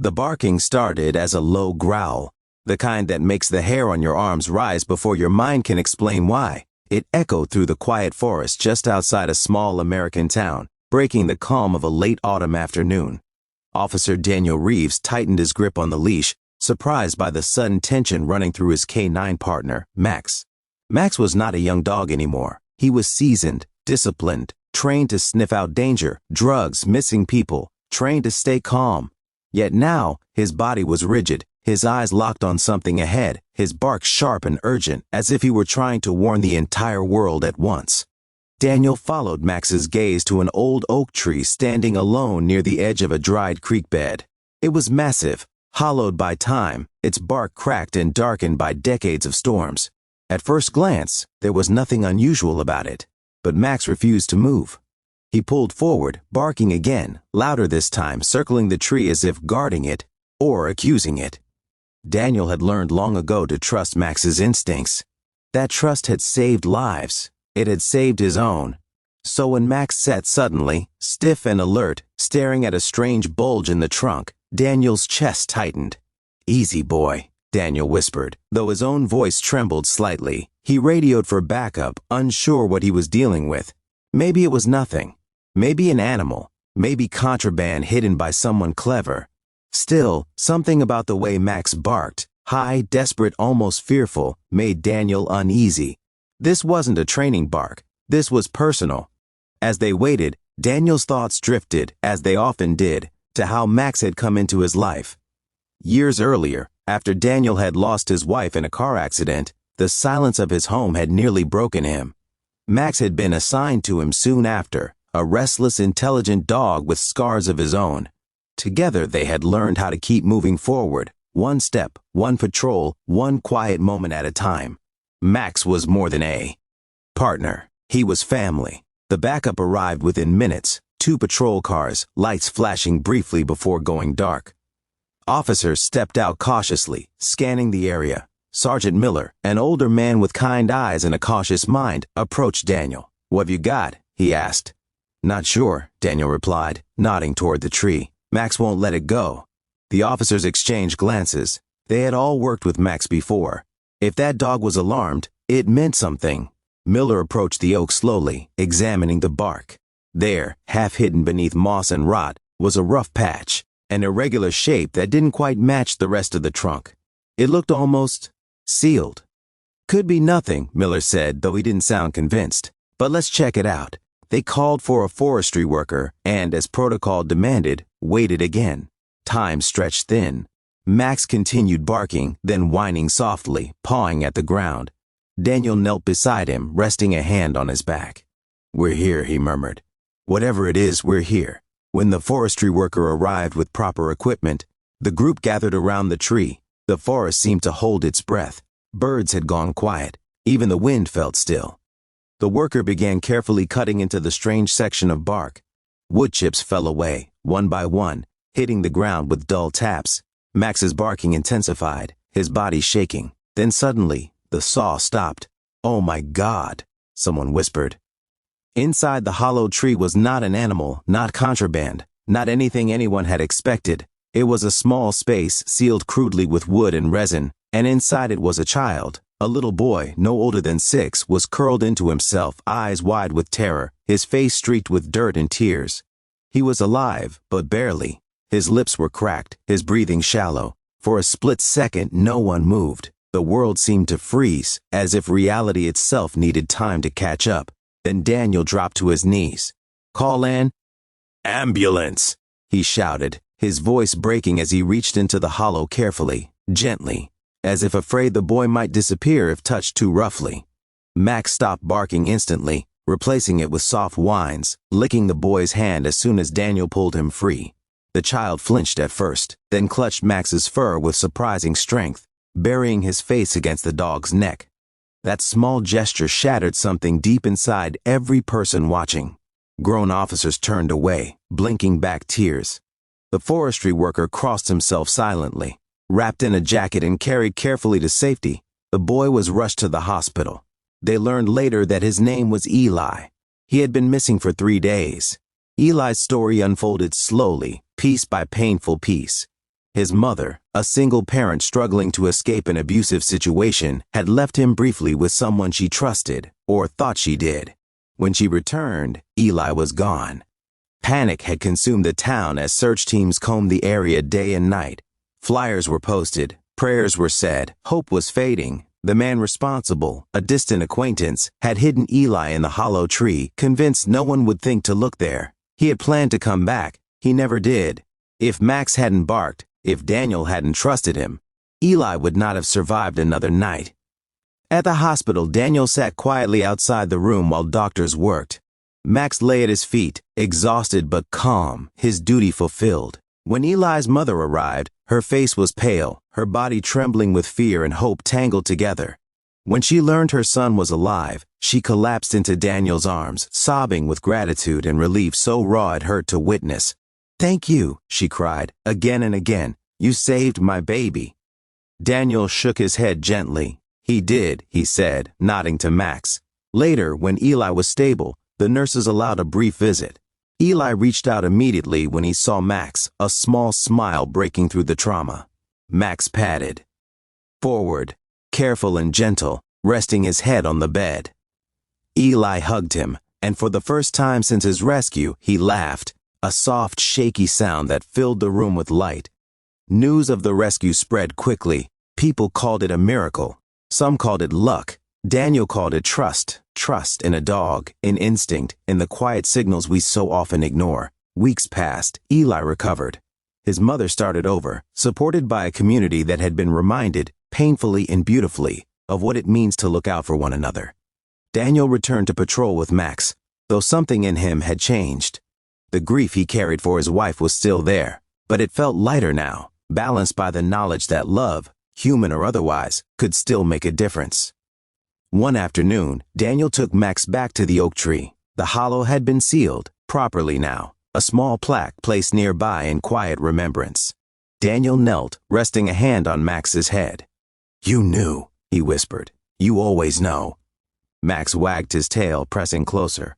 The barking started as a low growl, the kind that makes the hair on your arms rise before your mind can explain why. It echoed through the quiet forest just outside a small American town, breaking the calm of a late autumn afternoon. Officer Daniel Reeves tightened his grip on the leash, surprised by the sudden tension running through his K-9 partner, Max. Max was not a young dog anymore. He was seasoned, disciplined, trained to sniff out danger, drugs, missing people, trained to stay calm. Yet now, his body was rigid, his eyes locked on something ahead, his bark sharp and urgent, as if he were trying to warn the entire world at once. Daniel followed Max's gaze to an old oak tree standing alone near the edge of a dried creek bed. It was massive, hollowed by time, its bark cracked and darkened by decades of storms. At first glance, there was nothing unusual about it, but Max refused to move. He pulled forward, barking again, louder this time, circling the tree as if guarding it or accusing it. Daniel had learned long ago to trust Max's instincts. That trust had saved lives. It had saved his own. So when Max sat suddenly, stiff and alert, staring at a strange bulge in the trunk, Daniel's chest tightened. "Easy, boy," Daniel whispered, though his own voice trembled slightly. He radioed for backup, unsure what he was dealing with. Maybe it was nothing. Maybe an animal. Maybe contraband hidden by someone clever. Still, something about the way Max barked, high, desperate, almost fearful, made Daniel uneasy. This wasn't a training bark. This was personal. As they waited, Daniel's thoughts drifted, as they often did, to how Max had come into his life. Years earlier, after Daniel had lost his wife in a car accident, the silence of his home had nearly broken him. Max had been assigned to him soon after, a restless, intelligent dog with scars of his own. Together they had learned how to keep moving forward, one step, one patrol, one quiet moment at a time. Max was more than a partner. He was family. The backup arrived within minutes, 2 patrol cars, lights flashing briefly before going dark. Officers stepped out cautiously, scanning the area. Sergeant Miller, an older man with kind eyes and a cautious mind, approached Daniel. "What have you got?" he asked. "Not sure," Daniel replied, nodding toward the tree. "Max won't let it go." The officers exchanged glances. They had all worked with Max before. If that dog was alarmed, it meant something. Miller approached the oak slowly, examining the bark. There, half hidden beneath moss and rot, was a rough patch, an irregular shape that didn't quite match the rest of the trunk. It looked almost sealed. "Could be nothing," Miller said, though he didn't sound convinced. "But let's check it out." They called for a forestry worker and, as protocol demanded, waited again. Time stretched thin. Max continued barking, then whining softly, pawing at the ground. Daniel knelt beside him, resting a hand on his back. "We're here," he murmured. "Whatever it is, we're here." When the forestry worker arrived with proper equipment, the group gathered around the tree. The forest seemed to hold its breath. Birds had gone quiet. Even the wind felt still. The worker began carefully cutting into the strange section of bark. Wood chips fell away, one by one, hitting the ground with dull taps. Max's barking intensified, his body shaking. Then suddenly, the saw stopped. "Oh my God," someone whispered. Inside the hollow tree was not an animal, not contraband, not anything anyone had expected. It was a small space sealed crudely with wood and resin, and inside it was a child. A little boy, no older than 6, was curled into himself, eyes wide with terror, his face streaked with dirt and tears. He was alive, but barely. His lips were cracked, his breathing shallow. For a split second, no one moved. The world seemed to freeze, as if reality itself needed time to catch up. Then Daniel dropped to his knees. "Call an ambulance," he shouted, his voice breaking as he reached into the hollow carefully, gently, as if afraid the boy might disappear if touched too roughly. Max stopped barking instantly, replacing it with soft whines, licking the boy's hand as soon as Daniel pulled him free. The child flinched at first, then clutched Max's fur with surprising strength, burying his face against the dog's neck. That small gesture shattered something deep inside every person watching. Grown officers turned away, blinking back tears. The forestry worker crossed himself silently. Wrapped in a jacket and carried carefully to safety, the boy was rushed to the hospital. They learned later that his name was Eli. He had been missing for 3 days. Eli's story unfolded slowly, piece by painful piece. His mother, a single parent struggling to escape an abusive situation, had left him briefly with someone she trusted, or thought she did. When she returned, Eli was gone. Panic had consumed the town as search teams combed the area day and night. Flyers were posted, prayers were said, hope was fading. The man responsible, a distant acquaintance, had hidden Eli in the hollow tree, convinced no one would think to look there. He had planned to come back. He never did. If Max hadn't barked, if Daniel hadn't trusted him, Eli would not have survived another night. At the hospital, Daniel sat quietly outside the room while doctors worked. Max lay at his feet, exhausted but calm, his duty fulfilled. When Eli's mother arrived, her face was pale, her body trembling with fear and hope tangled together. When she learned her son was alive, she collapsed into Daniel's arms, sobbing with gratitude and relief so raw it hurt to witness. "Thank you," she cried, again and again. "You saved my baby." Daniel shook his head gently. "He did," he said, nodding to Max. Later, when Eli was stable, the nurses allowed a brief visit. Eli reached out immediately when he saw Max, a small smile breaking through the trauma. Max padded forward, careful and gentle, resting his head on the bed. Eli hugged him, and for the first time since his rescue, he laughed, a soft, shaky sound that filled the room with light. News of the rescue spread quickly. People called it a miracle. Some called it luck. Daniel called it trust in a dog, in instinct, in the quiet signals we so often ignore. Weeks passed. Eli recovered. His mother started over, supported by a community that had been reminded, painfully and beautifully, of what it means to look out for one another. Daniel returned to patrol with Max, though something in him had changed. The grief he carried for his wife was still there, but it felt lighter now, balanced by the knowledge that love, human or otherwise, could still make a difference. One afternoon, Daniel took Max back to the oak tree. The hollow had been sealed, properly now, a small plaque placed nearby in quiet remembrance. Daniel knelt, resting a hand on Max's head. "You knew," he whispered. "You always know." Max wagged his tail, pressing closer.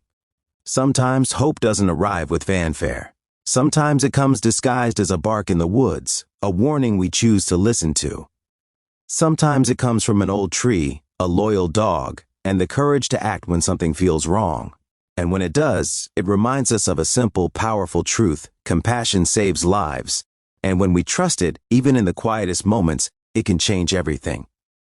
Sometimes hope doesn't arrive with fanfare. Sometimes it comes disguised as a bark in the woods, a warning we choose to listen to. Sometimes it comes from an old tree, a loyal dog, and the courage to act when something feels wrong. And when it does, it reminds us of a simple, powerful truth: compassion saves lives. And when we trust it, even in the quietest moments, it can change everything.